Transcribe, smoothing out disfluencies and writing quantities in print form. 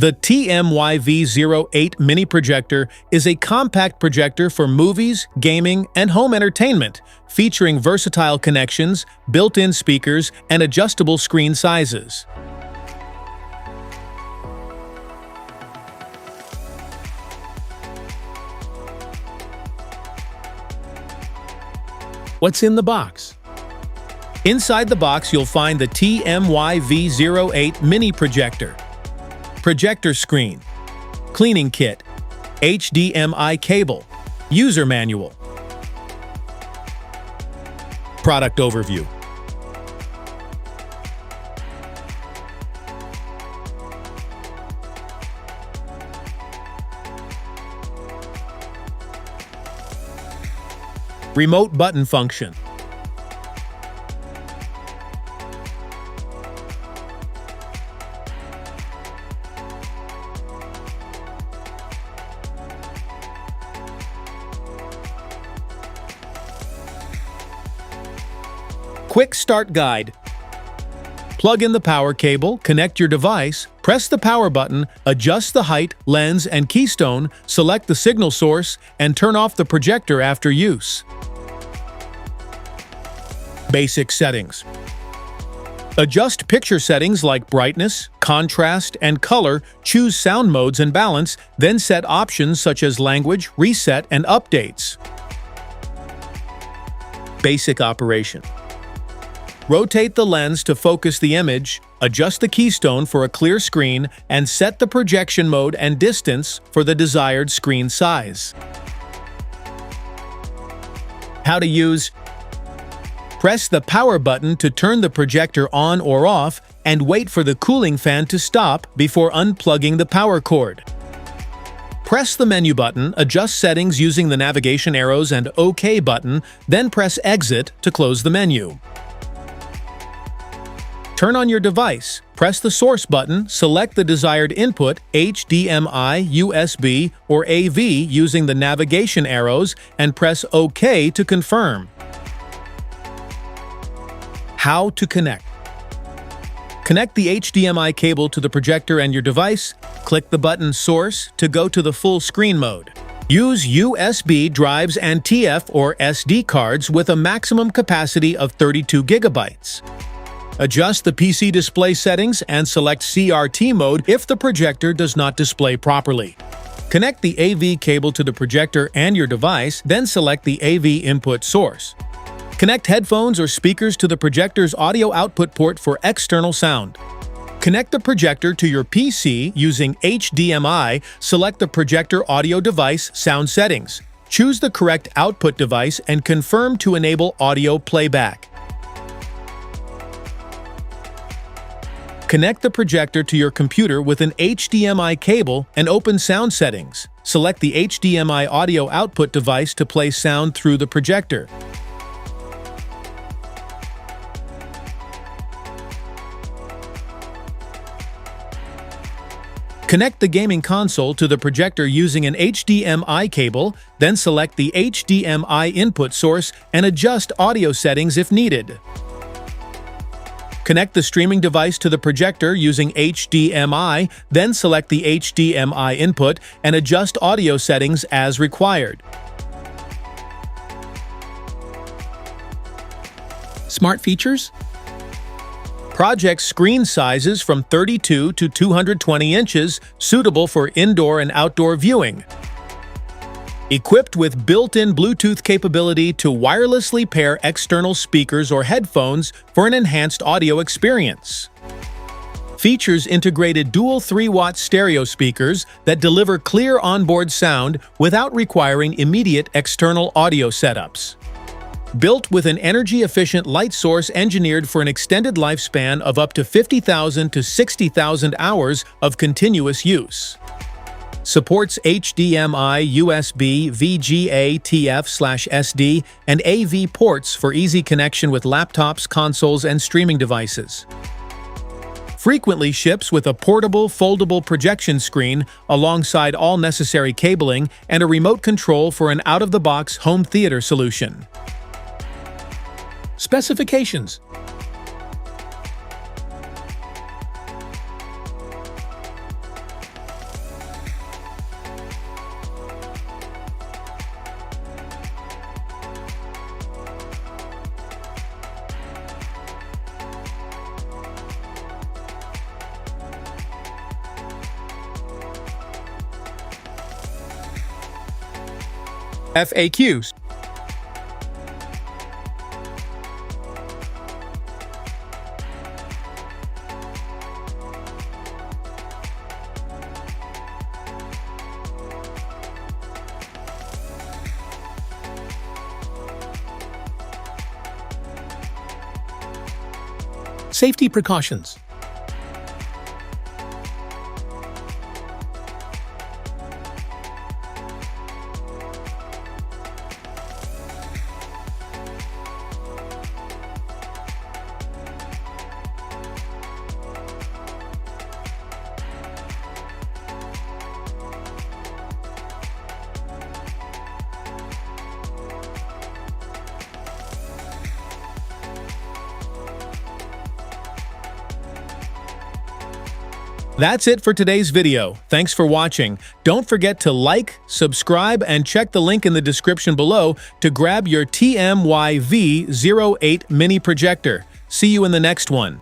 The TMY V08 Mini Projector is a compact projector for movies, gaming, and home entertainment, featuring versatile connections, built-in speakers, and adjustable screen sizes. What's in the box? Inside the box, you'll find the TMY V08 Mini Projector, projector screen, cleaning kit, HDMI cable, user manual. Product overview. Remote button function. Quick start guide. Plug in the power cable, connect your device, press the power button, adjust the height, lens, and keystone, select the signal source, and turn off the projector after use. Basic settings. Adjust picture settings like brightness, contrast, and color, choose sound modes and balance, then set options such as language, reset, and updates. Basic operation. Rotate the lens to focus the image, adjust the keystone for a clear screen, and set the projection mode and distance for the desired screen size. How to use. Press the power button to turn the projector on or off, and wait for the cooling fan to stop before unplugging the power cord. Press the menu button, adjust settings using the navigation arrows and OK button, then press Exit to close the menu. Turn on your device, press the source button, select the desired input, HDMI, USB, or AV using the navigation arrows, and press OK to confirm. How to connect. Connect the HDMI cable to the projector and your device. Click the button Source to go to the full screen mode. Use USB drives and TF or SD cards with a maximum capacity of 32 gigabytes. Adjust the PC display settings and select CRT mode if the projector does not display properly. Connect the AV cable to the projector and your device, then select the AV input source. Connect headphones or speakers to the projector's audio output port for external sound. Connect the projector to your PC using HDMI, select the projector audio device sound settings. Choose the correct output device and confirm to enable audio playback. Connect the projector to your computer with an HDMI cable and open sound settings. Select the HDMI audio output device to play sound through the projector. Connect the gaming console to the projector using an HDMI cable, then select the HDMI input source and adjust audio settings if needed. Connect the streaming device to the projector using HDMI, then select the HDMI input and adjust audio settings as required. Smart features. Project screen sizes from 32 to 220 inches, suitable for indoor and outdoor viewing. Equipped with built-in Bluetooth capability to wirelessly pair external speakers or headphones for an enhanced audio experience. Features integrated dual 3-watt stereo speakers that deliver clear onboard sound without requiring immediate external audio setups. Built with an energy-efficient light source engineered for an extended lifespan of up to 50,000 to 60,000 hours of continuous use. Supports HDMI, USB, VGA, TF/SD, and AV ports for easy connection with laptops, consoles, and streaming devices. Frequently ships with a portable, foldable projection screen alongside all necessary cabling and a remote control for an out-of-the-box home theater solution. Specifications. FAQs. Safety precautions. That's it for today's video. Thanks for watching. Don't forget to like, subscribe, and check the link in the description below to grab your TMY V08 Mini Projector. See you in the next one.